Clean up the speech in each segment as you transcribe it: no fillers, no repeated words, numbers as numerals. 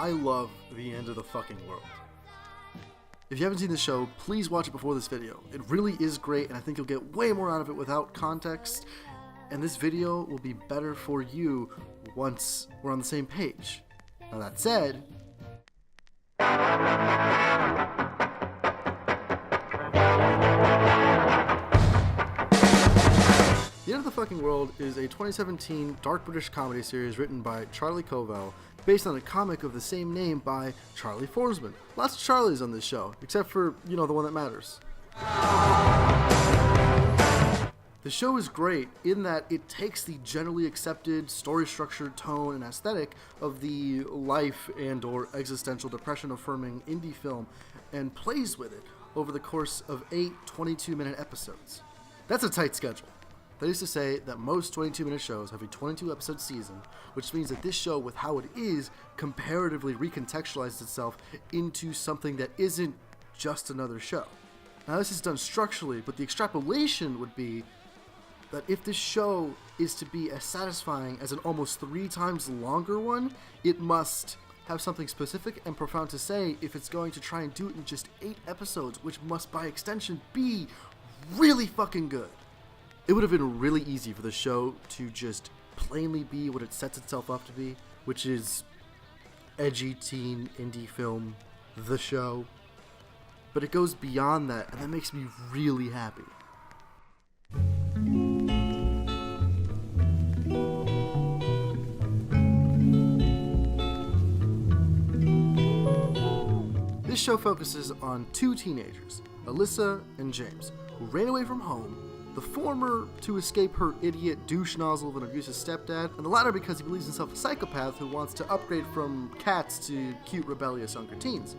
I love the end of the fucking world. If you haven't seen the show, please watch it before this video. It really is great, and I think you'll get way more out of it without context, and this video will be better for you once we're on the same page. Now that said, The End of the Fucking World is a 2017 dark British comedy series written by Charlie Covell, based on a comic of the same name by Charlie Forsman. Lots of Charlies on this show, except for, the one that matters. The show is great in that it takes the generally accepted story structure, tone, and aesthetic of the life and or existential depression affirming indie film and plays with it over the course of 8 22-minute episodes. That's a tight schedule. That is to say that most 22-minute shows have a 22-episode season, which means that this show, with how it is, comparatively recontextualizes itself into something that isn't just another show. Now, this is done structurally, but the extrapolation would be that if this show is to be as satisfying as an almost 3 times longer one, it must have something specific and profound to say if it's going to try and do it in just 8 episodes, which must, by extension, be really fucking good. It would have been really easy for the show to just plainly be what it sets itself up to be, which is edgy teen indie film, The Show. But it goes beyond that, and that makes me really happy. This show focuses on 2 teenagers, Alyssa and James, who ran away from home, the former to escape her idiot douche nozzle of an abusive stepdad, and the latter because he believes himself a psychopath who wants to upgrade from cats to cute, rebellious younger teens.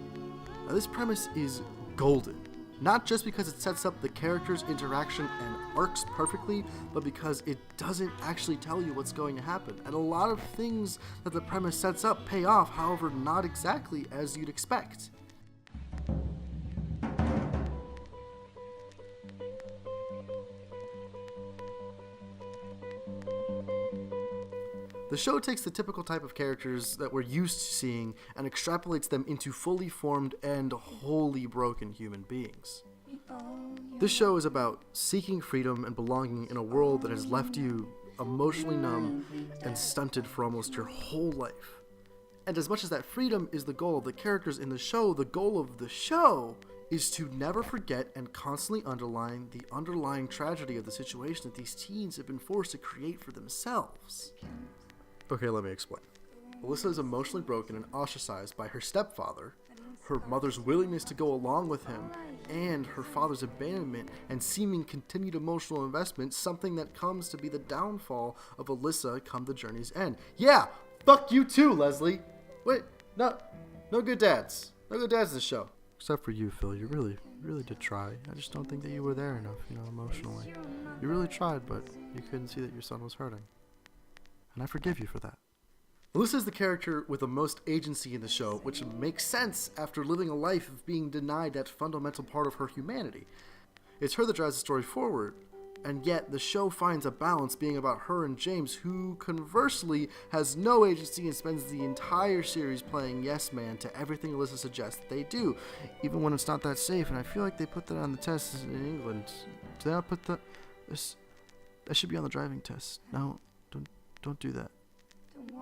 Now, this premise is golden, not just because it sets up the characters' interaction and arcs perfectly, but because it doesn't actually tell you what's going to happen, and a lot of things that the premise sets up pay off, however not exactly as you'd expect. The show takes the typical type of characters that we're used to seeing and extrapolates them into fully formed and wholly broken human beings. This show is about seeking freedom and belonging in a world that has left you emotionally numb and stunted for almost your whole life. And as much as that freedom is the goal of the characters in the show, the goal of the show is to never forget and constantly underline the underlying tragedy of the situation that these teens have been forced to create for themselves. Okay, let me explain. Alyssa is emotionally broken and ostracized by her stepfather, her mother's willingness to go along with him, and her father's abandonment and seeming continued emotional investment, something that comes to be the downfall of Alyssa come the journey's end. Yeah, fuck you too, Leslie! Wait, no good dads. No good dads in the show. Except for you, Phil. You really did try. I just don't think that you were there enough, emotionally. You really tried, but you couldn't see that your son was hurting. And I forgive you for that. Alyssa is the character with the most agency in the show, which makes sense after living a life of being denied that fundamental part of her humanity. It's her that drives the story forward, and yet the show finds a balance being about her and James, who conversely has no agency and spends the entire series playing yes man to everything Alyssa suggests that they do, even when it's not that safe. And I feel like they put that on the test in England. Do they not put that should be on the driving test. No. Don't do that.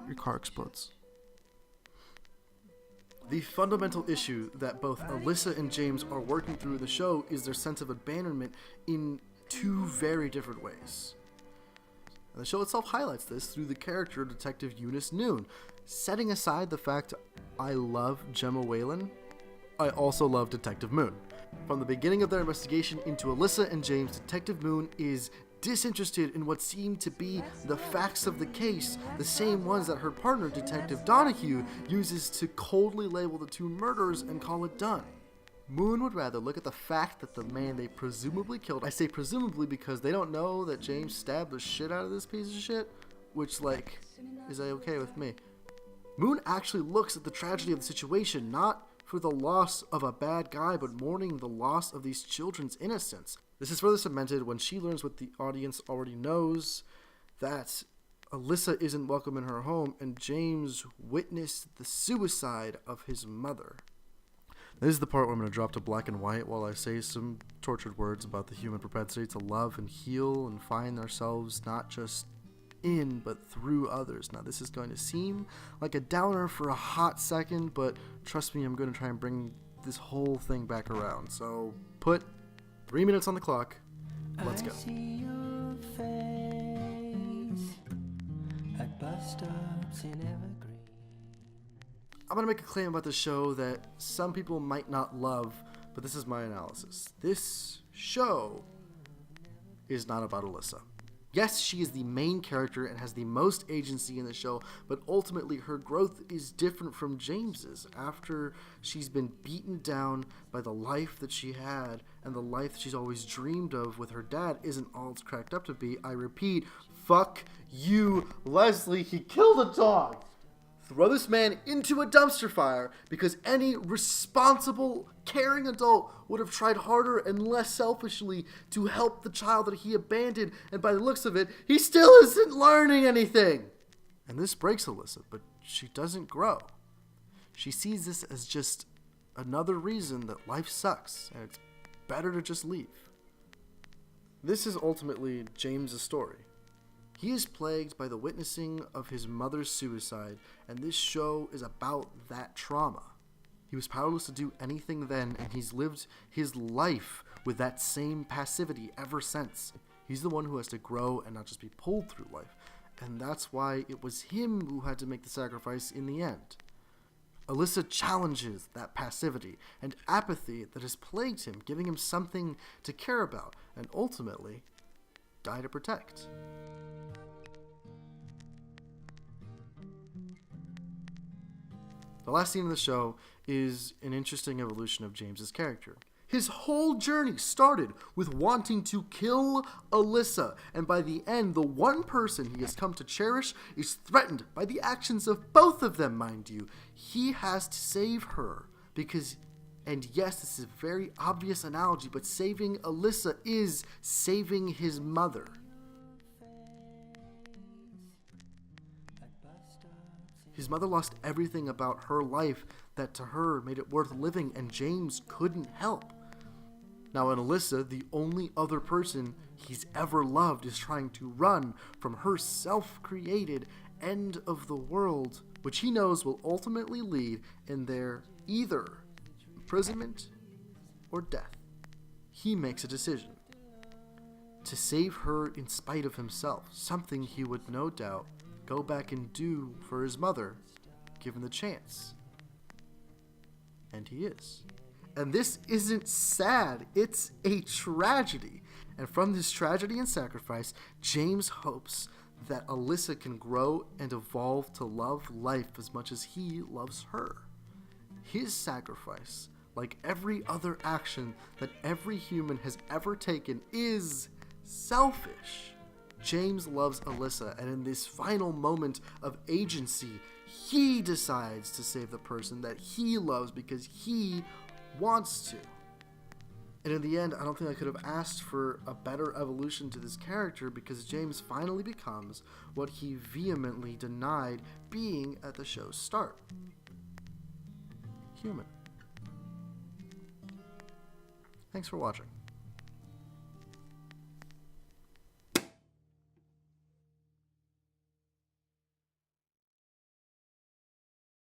Your car explodes. The fundamental issue that both Alyssa and James are working through in the show is their sense of abandonment in 2 very different ways. And the show itself highlights this through the character of Detective Eunice Noon. Setting aside the fact I love Gemma Whalen, I also love Detective Moon. From the beginning of their investigation into Alyssa and James, Detective Moon is disinterested in what seem to be the facts of the case, the same ones that her partner, Detective Donahue, uses to coldly label the 2 murderers and call it done. Moon would rather look at the fact that the man they presumably killed, I say presumably because they don't know that James stabbed the shit out of this piece of shit, which, is okay with me. Moon actually looks at the tragedy of the situation, not for the loss of a bad guy, but mourning the loss of these children's innocence. This is further cemented when she learns what the audience already knows, that Alyssa isn't welcome in her home, and James witnessed the suicide of his mother. This is the part where I'm going to drop to black and white while I say some tortured words about the human propensity to love and heal and find ourselves not just in but through others. Now, this is going to seem like a downer for a hot second, but trust me, I'm going to try and bring this whole thing back around. So put 3 minutes on the clock. Let's go. I see your face at bus stops in Evergreen. I'm going to make a claim about the show that some people might not love, but this is my analysis. This show is not about Alyssa. Yes, she is the main character and has the most agency in the show, but ultimately her growth is different from James's. After she's been beaten down by the life that she had, and the life that she's always dreamed of with her dad isn't all it's cracked up to be. I repeat, fuck you, Leslie, he killed a dog! Throw this man into a dumpster fire because any responsible, caring adult would have tried harder and less selfishly to help the child that he abandoned, and by the looks of it, he still isn't learning anything. And this breaks Alyssa, but she doesn't grow. She sees this as just another reason that life sucks, and it's better to just leave. This is ultimately James's story. He is plagued by the witnessing of his mother's suicide, and this show is about that trauma. He was powerless to do anything then, and he's lived his life with that same passivity ever since. He's the one who has to grow and not just be pulled through life, and that's why it was him who had to make the sacrifice in the end. Alyssa challenges that passivity and apathy that has plagued him, giving him something to care about, and ultimately, die to protect. The last scene of the show is an interesting evolution of James's character. His whole journey started with wanting to kill Alyssa, and by the end, the one person he has come to cherish is threatened by the actions of both of them, mind you. He has to save her because, and yes, this is a very obvious analogy, but saving Alyssa is saving his mother. His mother lost everything about her life that to her made it worth living, and James couldn't help. Now in Alyssa, the only other person he's ever loved is trying to run from her self-created end of the world, which he knows will ultimately lead in their either imprisonment or death. He makes a decision to save her in spite of himself, something he would no doubt go back and do for his mother, given the chance. And he is. And this isn't sad, it's a tragedy. And from this tragedy and sacrifice, James hopes that Alyssa can grow and evolve to love life as much as he loves her. His sacrifice, like every other action that every human has ever taken, is selfish. James loves Alyssa, and in this final moment of agency, he decides to save the person that he loves because he wants to. And in the end, I don't think I could have asked for a better evolution to this character, because James finally becomes what he vehemently denied being at the show's start. Human. Thanks for watching.